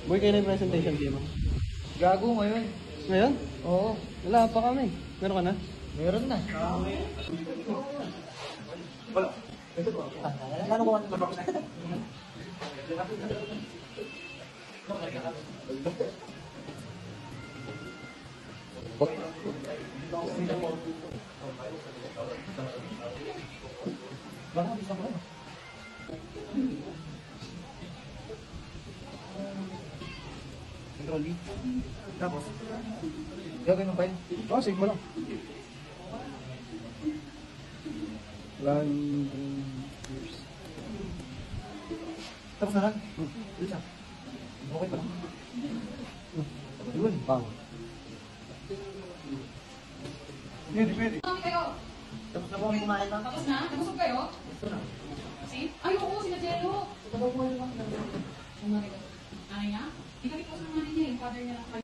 Boy, kayo na yung presentation game mo. Gago ngayon. Ngayon? Oo. Wala pa kami. Meron ka na? Meron na. Ano ko ano ba? Control V. Tapos, gagawin mo pa yun? Oh, save mo lang. Years. Tapos na lang? Isa. Okay pa lang. Yun. Bang. Pwede, pwede. Kami kayo. Tapos na po kami kumain lang. Tapos na? Nabusog kayo? Si? Ay, oo, sila Jello. Nanay niya? Ikabit ko sa nanay niya, yung father niya lang.